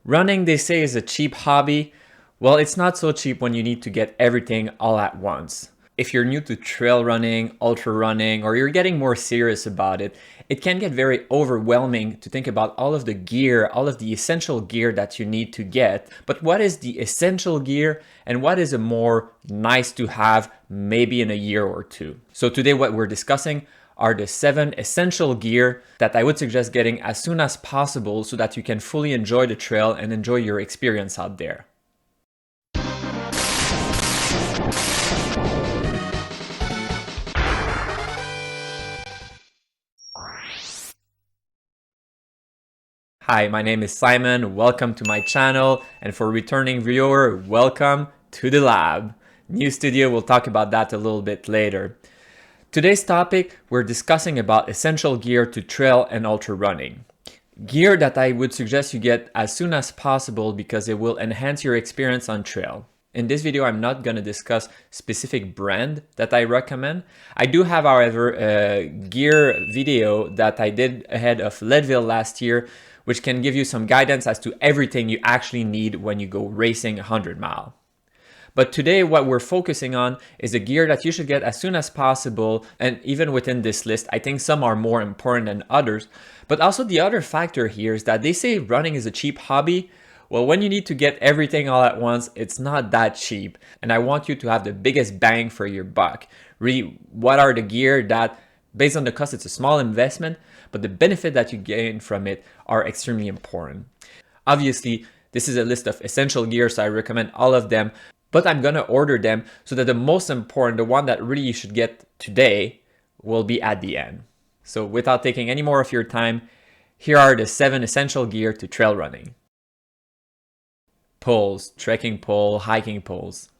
Running, they say, is a cheap hobby. Well, it's not so cheap when you need to get everything all at once. If you're new to trail running, ultra running, or you're getting more serious about it, it can get very overwhelming to think about all of the gear, all of the essential gear that you need to get. But what is the essential gear and what is a more nice to have maybe in a year or two? So today what we're discussing are the 7 essential gear that I would suggest getting as soon as possible so that you can fully enjoy the trail and enjoy your experience out there. Hi, my name is Simon. Welcome to my channel. And for returning viewer, welcome to the lab. New studio, we'll talk about that a little bit later. Today's topic, we're discussing about essential gear to trail and ultra running. Gear that I would suggest you get as soon as possible because it will enhance your experience on trail. In this video, I'm not going to discuss specific brand that I recommend. I do have, however, a gear video that I did ahead of Leadville last year, which can give you some guidance as to everything you actually need when you go racing 100 mile. But today what we're focusing on is the gear that you should get as soon as possible, and even within this list, I think some are more important than others. But also the other factor here is that they say running is a cheap hobby. Well, when you need to get everything all at once, it's not that cheap. And I want you to have the biggest bang for your buck. Really, what are the gear that, based on the cost, it's a small investment, but the benefit that you gain from it are extremely important. Obviously, this is a list of essential gear, so I recommend all of them. But I'm going to order them so that the most important, the one that really you should get today, will be at the end. So without taking any more of your time, here are the 7 essential gear to trail running. Poles, trekking pole, hiking poles.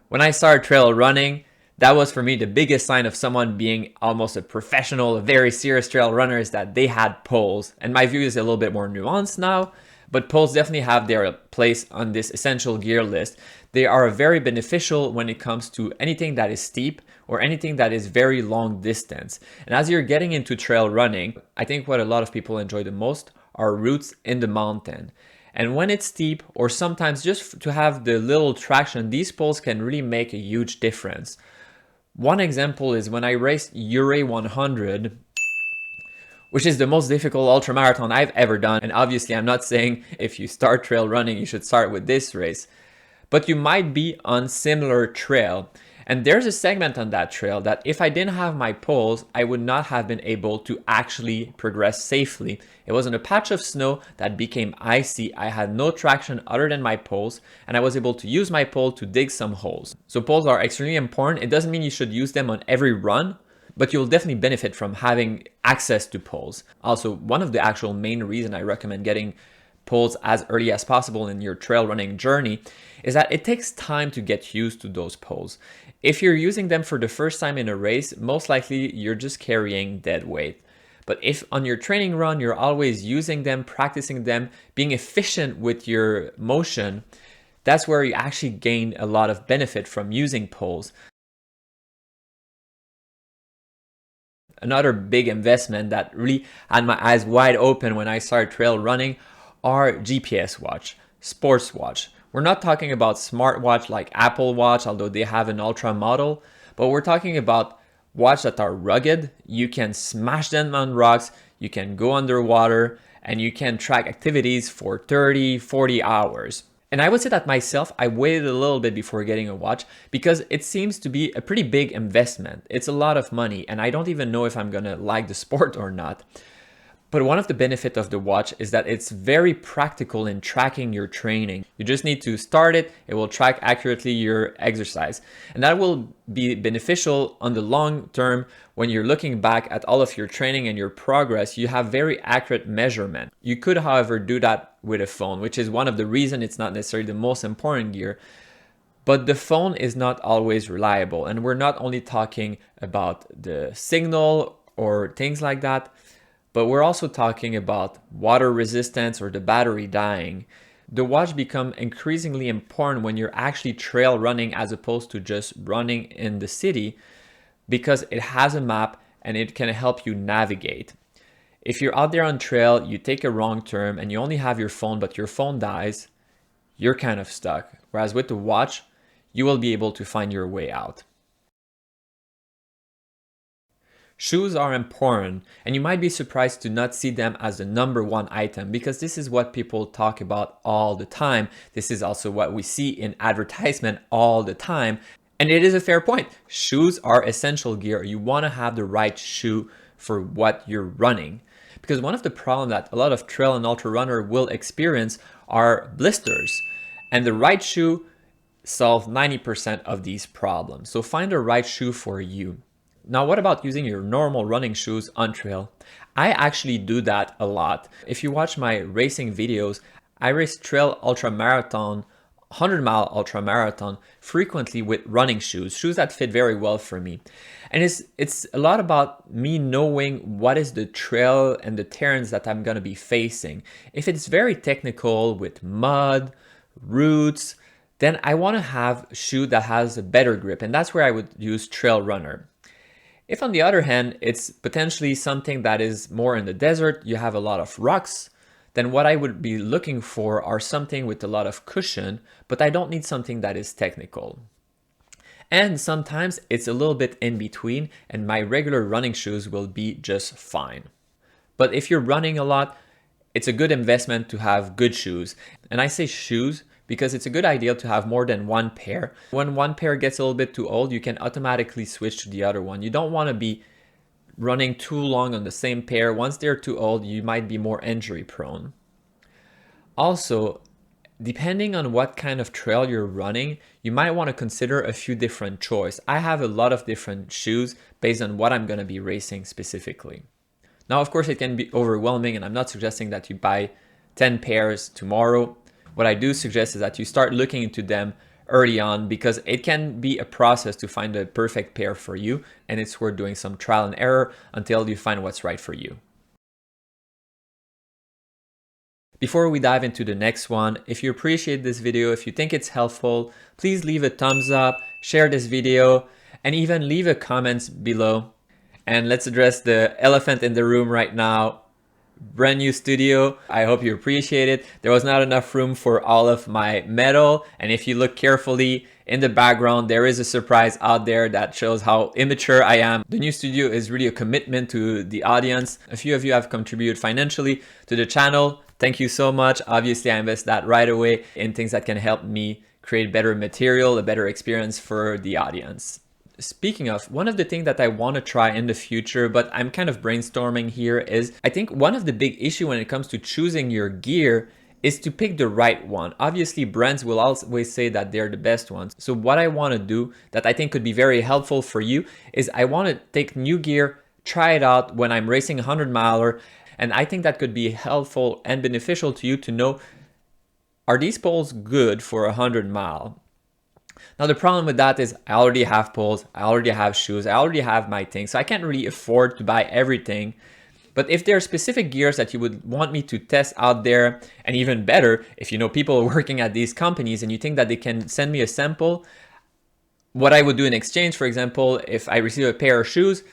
When I started trail running, that was for me the biggest sign of someone being almost a professional, a very serious trail runner, is that they had poles. And my view is a little bit more nuanced now, but poles definitely have their place on this essential gear list. They are very beneficial when it comes to anything that is steep or anything that is very long distance. And as you're getting into trail running, I think what a lot of people enjoy the most are routes in the mountain. And when it's steep, or sometimes just to have the little traction, these poles can really make a huge difference. One example is when I raced Ouray 100, which is the most difficult ultramarathon I've ever done. And obviously I'm not saying if you start trail running, you should start with this race, but you might be on similar trail. And there's a segment on that trail that if I didn't have my poles, I would not have been able to actually progress safely. It was in a patch of snow that became icy. I had no traction other than my poles, and I was able to use my pole to dig some holes. So poles are extremely important. It doesn't mean you should use them on every run, but you'll definitely benefit from having access to poles. Also, one of the actual main reasons I recommend getting poles as early as possible in your trail running journey is that it takes time to get used to those poles. If you're using them for the first time in a race, most likely you're just carrying dead weight. But if on your training run, you're always using them, practicing them, being efficient with your motion, that's where you actually gain a lot of benefit from using poles. Another big investment that really had my eyes wide open when I started trail running are GPS watch, sports watch. We're not talking about smartwatch like Apple Watch, although they have an ultra model, but we're talking about watch that are rugged. You can smash them on rocks, you can go underwater, and you can track activities for 30, 40 hours. And I would say that myself, I waited a little bit before getting a watch because it seems to be a pretty big investment. It's a lot of money, and I don't even know if I'm gonna like the sport or not. But one of the benefits of the watch is that it's very practical in tracking your training. You just need to start it, it will track accurately your exercise. And that will be beneficial on the long term when you're looking back at all of your training and your progress. You have very accurate measurement. You could, however, do that with a phone, which is one of the reasons it's not necessarily the most important gear. But the phone is not always reliable. And we're not only talking about the signal or things like that, but we're also talking about water resistance or the battery dying. The watch become increasingly important when you're actually trail running as opposed to just running in the city, because it has a map and it can help you navigate. If you're out there on trail, you take a wrong turn and you only have your phone, but your phone dies, you're kind of stuck. Whereas with the watch, you will be able to find your way out. Shoes are important, and you might be surprised to not see them as the #1 item, because this is what people talk about all the time. This is also what we see in advertisement all the time. And it is a fair point. Shoes are essential gear. You want to have the right shoe for what you're running. Because one of the problems that a lot of trail and ultra runner will experience are blisters. And the right shoe solves 90% of these problems. So find the right shoe for you. Now, what about using your normal running shoes on trail? I actually do that a lot. If you watch my racing videos, I race trail ultra marathon, 100-mile ultra marathon frequently with running shoes that fit very well for me. And it's a lot about me knowing what is the trail and the terrains that I'm gonna be facing. If it's very technical with mud, roots, then I wanna have a shoe that has a better grip, and that's where I would use Trail Runner. If on the other hand, it's potentially something that is more in the desert, you have a lot of rocks, then what I would be looking for are something with a lot of cushion, but I don't need something that is technical. And sometimes it's a little bit in between, and my regular running shoes will be just fine. But if you're running a lot, it's a good investment to have good shoes. And I say shoes because it's a good idea to have more than one pair. When one pair gets a little bit too old, you can automatically switch to the other one. You don't want to be running too long on the same pair. Once they're too old, you might be more injury prone. Also, depending on what kind of trail you're running, you might want to consider a few different choices. I have a lot of different shoes based on what I'm going to be racing specifically. Now, of course, it can be overwhelming, and I'm not suggesting that you buy 10 pairs tomorrow. What I do suggest is that you start looking into them early on, because it can be a process to find the perfect pair for you, and it's worth doing some trial and error until you find what's right for you. Before we dive into the next one, if you appreciate this video, if you think it's helpful, please leave a thumbs up, share this video, and even leave a comment below. And let's address the elephant in the room right now. Brand new studio. I hope you appreciate it. There was not enough room for all of my metal, and if you look carefully in the background, there is a surprise out there that shows how immature I am. The new studio is really a commitment to the audience. A few of you have contributed financially to the channel. Thank you so much. Obviously, I invest that right away in things that can help me create better material, a better experience for the audience. Speaking of, one of the things that I want to try in the future, but I'm kind of brainstorming here, is I think one of the big issues when it comes to choosing your gear is to pick the right one. Obviously, brands will always say that they're the best ones. So what I want to do that I think could be very helpful for you is I want to take new gear, try it out when I'm racing a 100-miler, and I think that could be helpful and beneficial to you to know, are these poles good for a 100-mile? Now, the problem with that is I already have poles, I already have shoes, I already have my things, so I can't really afford to buy everything. But if there are specific gears that you would want me to test out there, and even better, if you know people working at these companies and you think that they can send me a sample, what I would do in exchange, for example, if I receive a pair of shoes,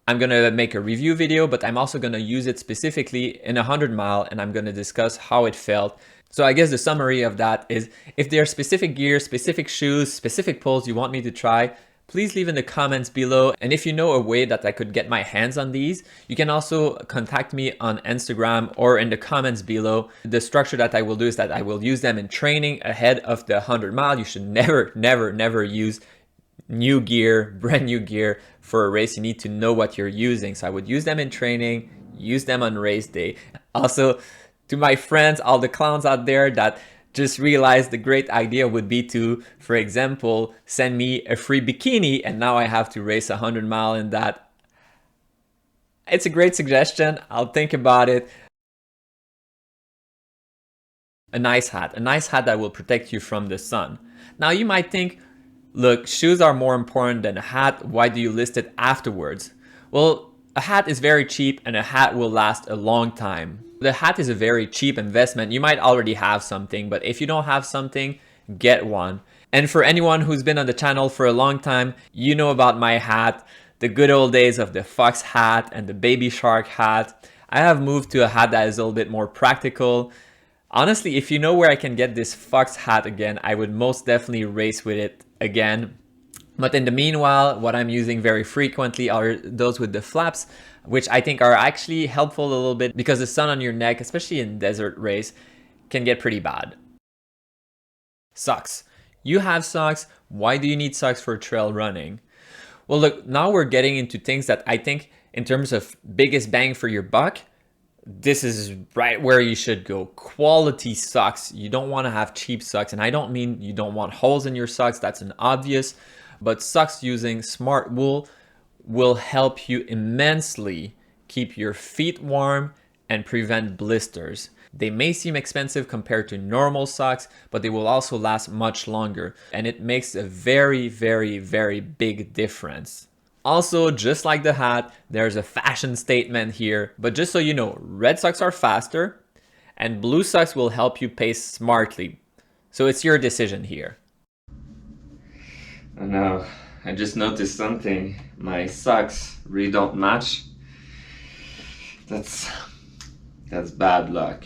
I'm going to make a review video, but I'm also going to use it specifically in a 100-mile, and I'm going to discuss how it felt. So I guess the summary of that is, if there are specific gear, specific shoes, specific poles you want me to try, please leave in the comments below. And if you know a way that I could get my hands on these, you can also contact me on Instagram or in the comments below. The structure that I will do is that I will use them in training ahead of the 100-mile. You should never use new gear, brand new gear for a race. You need to know what you're using. So I would use them in training, use them on race day. Also, to my friends, all the clowns out there that just realized the great idea would be to, for example, send me a free bikini, and now I have to race a 100-mile in that. It's a great suggestion. I'll think about it. A nice hat that will protect you from the sun. Now you might think, look, shoes are more important than a hat. Why do you list it afterwards? Well, a hat is very cheap, and a hat will last a long time. The hat is a very cheap investment. You might already have something, but if you don't have something, get one. And for anyone who's been on the channel for a long time, you know about my hat, the good old days of the fox hat and the baby shark hat. I have moved to a hat that is a little bit more practical. Honestly, if you know where I can get this Fox hat again, I would most definitely race with it again. But in the meanwhile, what I'm using very frequently are those with the flaps, which I think are actually helpful a little bit because the sun on your neck, especially in desert race, can get pretty bad. Socks. You have socks. Why do you need socks for trail running? Well, look, now we're getting into things that I think in terms of biggest bang for your buck, this is right where you should go. Quality socks. You don't want to have cheap socks. And I don't mean you don't want holes in your socks. That's an obvious. But socks using smart wool will help you immensely keep your feet warm and prevent blisters. They may seem expensive compared to normal socks, but they will also last much longer. And it makes a very, very, very big difference. Also, just like the hat, there's a fashion statement here. But just so you know, red socks are faster and blue socks will help you pace smartly. So it's your decision here. Oh no, I just noticed something. My socks really don't match. That's bad luck.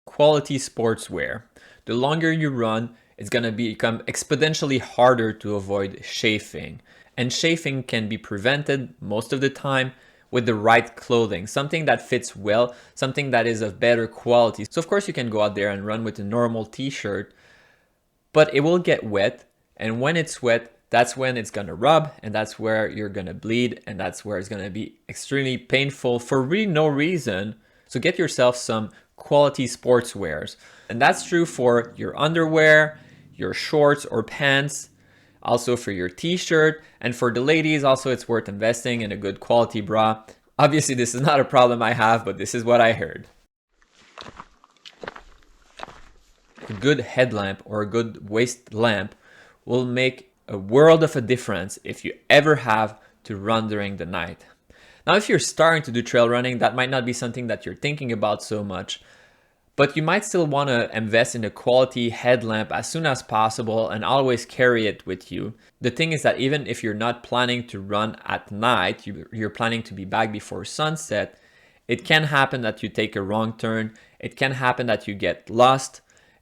Quality sportswear. The longer you run, it's going to become exponentially harder to avoid chafing. And chafing can be prevented most of the time with the right clothing, something that fits well, something that is of better quality. So of course you can go out there and run with a normal t-shirt, but it will get wet. And when it's wet, that's when it's going to rub, and that's where you're going to bleed, and that's where it's going to be extremely painful for really no reason. So get yourself some quality sportswears. And that's true for your underwear, your shorts or pants, also for your t-shirt, and for the ladies also it's worth investing in a good quality bra. Obviously this is not a problem I have, but this is what I heard. A good headlamp or a good waist lamp will make a world of a difference if you ever have to run during the night. Now, if you're starting to do trail running, that might not be something that you're thinking about so much, but you might still want to invest in a quality headlamp as soon as possible and always carry it with you. The thing is that even if you're not planning to run at night, you're planning to be back before sunset, it can happen that you take a wrong turn, it can happen that you get lost,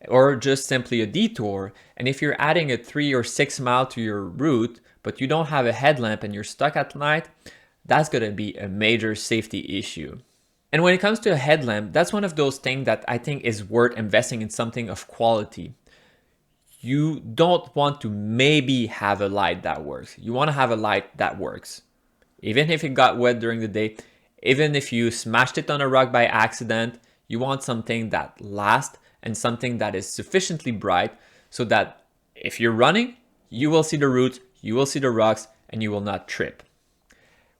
or just simply a detour. And if you're adding a 3 or 6 mile to your route, but you don't have a headlamp and you're stuck at night, that's going to be a major safety issue. And when it comes to a headlamp, that's one of those things that I think is worth investing in something of quality. You don't want to maybe have a light that works. You want to have a light that works. Even if it got wet during the day, even if you smashed it on a rock by accident, you want something that lasts and something that is sufficiently bright so that if you're running, you will see the route, you will see the rocks, and you will not trip.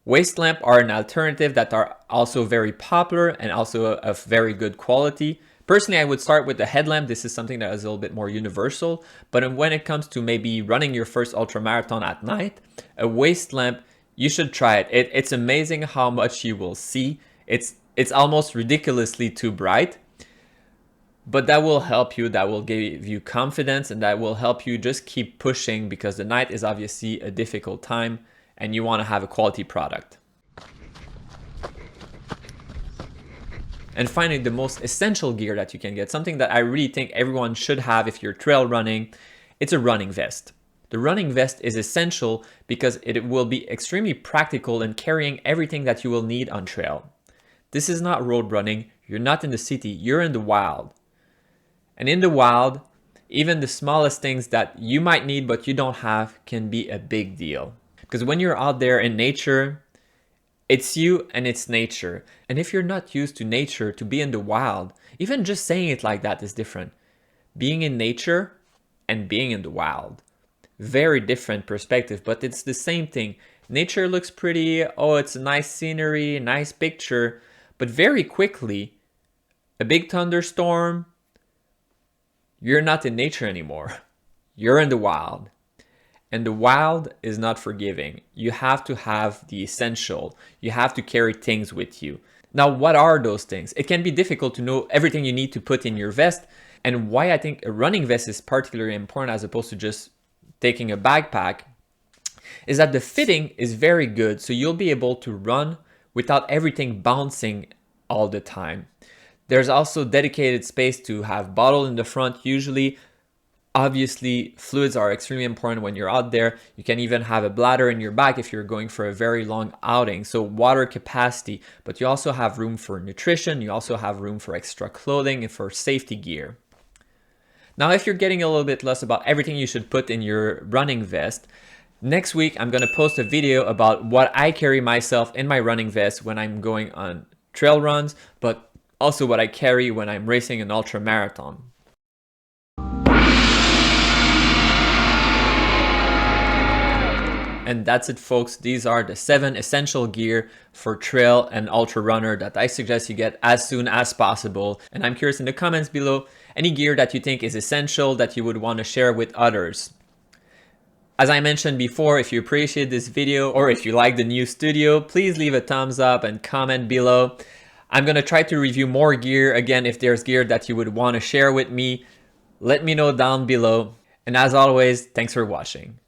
Waist lamp are an alternative that are also very popular and also of very good quality. Personally, I would start with the headlamp. This is something that is a little bit more universal. But when it comes to maybe running your first ultramarathon at night, a waist lamp, you should try it. It's amazing how much you will see. It's almost ridiculously too bright. But that will help you, that will give you confidence, and that will help you just keep pushing because the night is obviously a difficult time and you want to have a quality product. And finally, the most essential gear that you can get, something that I really think everyone should have if you're trail running, it's a running vest. The running vest is essential because it will be extremely practical in carrying everything that you will need on trail. This is not road running, you're not in the city, you're in the wild. And in the wild, even the smallest things that you might need but you don't have can be a big deal. Because when you're out there in nature, it's you and it's nature. And if you're not used to nature, to be in the wild, even just saying it like that is different. Being in nature and being in the wild. Very different perspective, but it's the same thing. Nature looks pretty, oh, it's a nice scenery, nice picture, but very quickly, a big thunderstorm, you're not in nature anymore. You're in the wild. And the wild is not forgiving. You have to have the essential. You have to carry things with you. Now, what are those things? It can be difficult to know everything you need to put in your vest. And why I think a running vest is particularly important as opposed to just taking a backpack is that the fitting is very good. So you'll be able to run without everything bouncing all the time. There's also dedicated space to have bottle in the front usually. Obviously, fluids are extremely important when you're out there. You can even have a bladder in your back if you're going for a very long outing. So water capacity, but you also have room for nutrition. You also have room for extra clothing and for safety gear. Now, if you're getting a little bit lost about everything you should put in your running vest, next week I'm going to post a video about what I carry myself in my running vest when I'm going on trail runs, but also what I carry when I'm racing an ultra marathon. And that's it, folks. These are the 7 essential gear for trail and ultra runner that I suggest you get as soon as possible. And I'm curious in the comments below, any gear that you think is essential that you would want to share with others. As I mentioned before, if you appreciate this video or if you like the new studio, please leave a thumbs up and comment below. I'm going to try to review more gear. Again, if there's gear that you would want to share with me, let me know down below. And as always, thanks for watching.